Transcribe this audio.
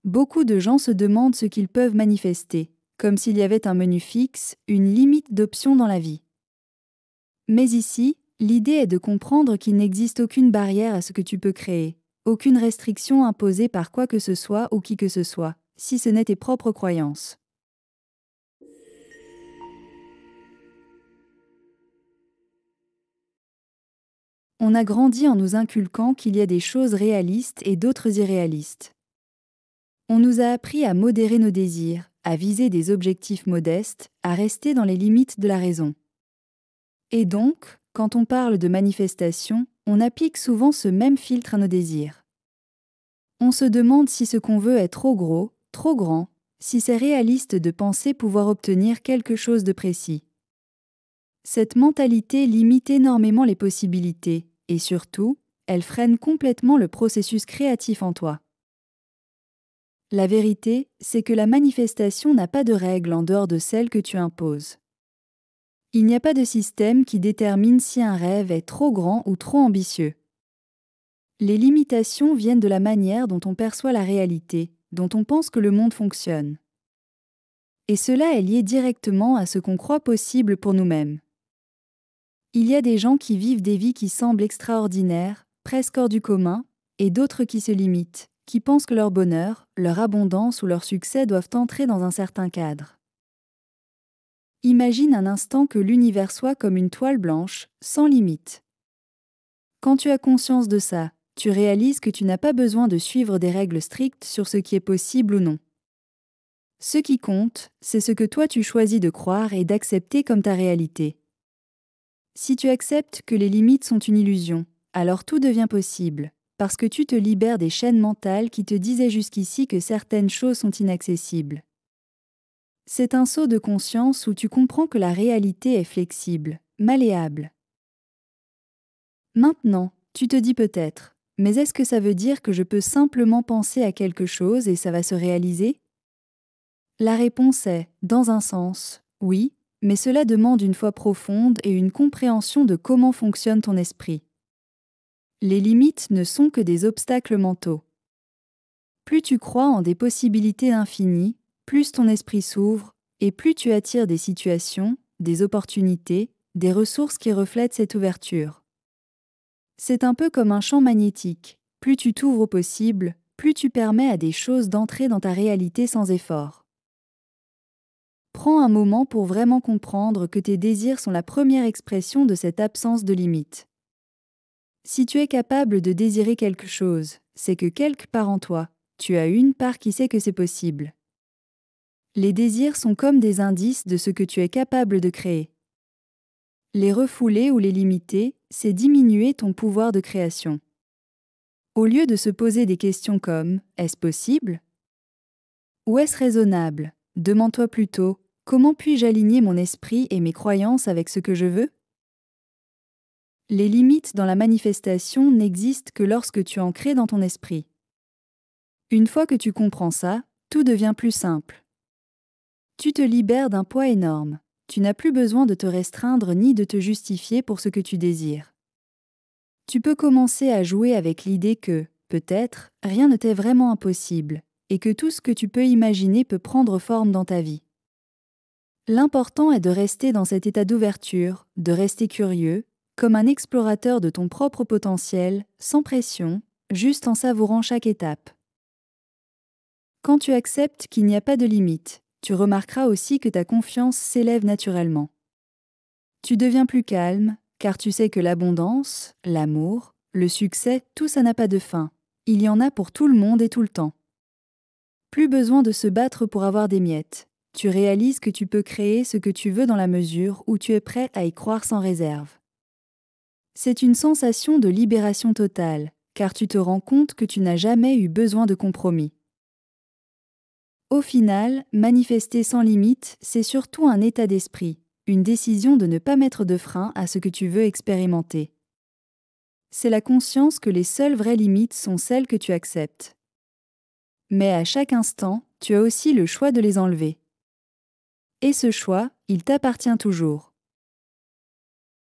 Beaucoup de gens se demandent ce qu'ils peuvent manifester, comme s'il y avait un menu fixe, une limite d'options dans la vie. Mais ici, l'idée est de comprendre qu'il n'existe aucune barrière à ce que tu peux créer, aucune restriction imposée par quoi que ce soit ou qui que ce soit, si ce n'est tes propres croyances. On a grandi en nous inculquant qu'il y a des choses réalistes et d'autres irréalistes. On nous a appris à modérer nos désirs, à viser des objectifs modestes, à rester dans les limites de la raison. Et donc, quand on parle de manifestation, on applique souvent ce même filtre à nos désirs. On se demande si ce qu'on veut est trop gros, trop grand, si c'est réaliste de penser pouvoir obtenir quelque chose de précis. Cette mentalité limite énormément les possibilités, et surtout, elle freine complètement le processus créatif en toi. La vérité, c'est que la manifestation n'a pas de règles en dehors de celles que tu imposes. Il n'y a pas de système qui détermine si un rêve est trop grand ou trop ambitieux. Les limitations viennent de la manière dont on perçoit la réalité, dont on pense que le monde fonctionne. Et cela est lié directement à ce qu'on croit possible pour nous-mêmes. Il y a des gens qui vivent des vies qui semblent extraordinaires, presque hors du commun, et d'autres qui se limitent, qui pensent que leur bonheur, leur abondance ou leur succès doivent entrer dans un certain cadre. Imagine un instant que l'univers soit comme une toile blanche, sans limite. Quand tu as conscience de ça, tu réalises que tu n'as pas besoin de suivre des règles strictes sur ce qui est possible ou non. Ce qui compte, c'est ce que toi tu choisis de croire et d'accepter comme ta réalité. Si tu acceptes que les limites sont une illusion, alors tout devient possible, parce que tu te libères des chaînes mentales qui te disaient jusqu'ici que certaines choses sont inaccessibles. C'est un saut de conscience où tu comprends que la réalité est flexible, malléable. Maintenant, tu te dis peut-être, mais est-ce que ça veut dire que je peux simplement penser à quelque chose et ça va se réaliser ? La réponse est, dans un sens, oui, mais cela demande une foi profonde et une compréhension de comment fonctionne ton esprit. Les limites ne sont que des obstacles mentaux. Plus tu crois en des possibilités infinies, plus ton esprit s'ouvre, et plus tu attires des situations, des opportunités, des ressources qui reflètent cette ouverture. C'est un peu comme un champ magnétique. Plus tu t'ouvres au possible, plus tu permets à des choses d'entrer dans ta réalité sans effort. Prends un moment pour vraiment comprendre que tes désirs sont la première expression de cette absence de limite. Si tu es capable de désirer quelque chose, c'est que quelque part en toi, tu as une part qui sait que c'est possible. Les désirs sont comme des indices de ce que tu es capable de créer. Les refouler ou les limiter, c'est diminuer ton pouvoir de création. Au lieu de se poser des questions comme « Est-ce possible ?» ou « Est-ce raisonnable ?» demande-toi plutôt « Comment puis-je aligner mon esprit et mes croyances avec ce que je veux ?» Les limites dans la manifestation n'existent que lorsque tu en crées dans ton esprit. Une fois que tu comprends ça, tout devient plus simple. Tu te libères d'un poids énorme. Tu n'as plus besoin de te restreindre ni de te justifier pour ce que tu désires. Tu peux commencer à jouer avec l'idée que, peut-être, rien ne t'est vraiment impossible, et que tout ce que tu peux imaginer peut prendre forme dans ta vie. L'important est de rester dans cet état d'ouverture, de rester curieux, comme un explorateur de ton propre potentiel, sans pression, juste en savourant chaque étape. Quand tu acceptes qu'il n'y a pas de limite, tu remarqueras aussi que ta confiance s'élève naturellement. Tu deviens plus calme, car tu sais que l'abondance, l'amour, le succès, tout ça n'a pas de fin. Il y en a pour tout le monde et tout le temps. Plus besoin de se battre pour avoir des miettes. Tu réalises que tu peux créer ce que tu veux dans la mesure où tu es prêt à y croire sans réserve. C'est une sensation de libération totale, car tu te rends compte que tu n'as jamais eu besoin de compromis. Au final, manifester sans limite, c'est surtout un état d'esprit, une décision de ne pas mettre de frein à ce que tu veux expérimenter. C'est la conscience que les seules vraies limites sont celles que tu acceptes. Mais à chaque instant, tu as aussi le choix de les enlever. Et ce choix, il t'appartient toujours.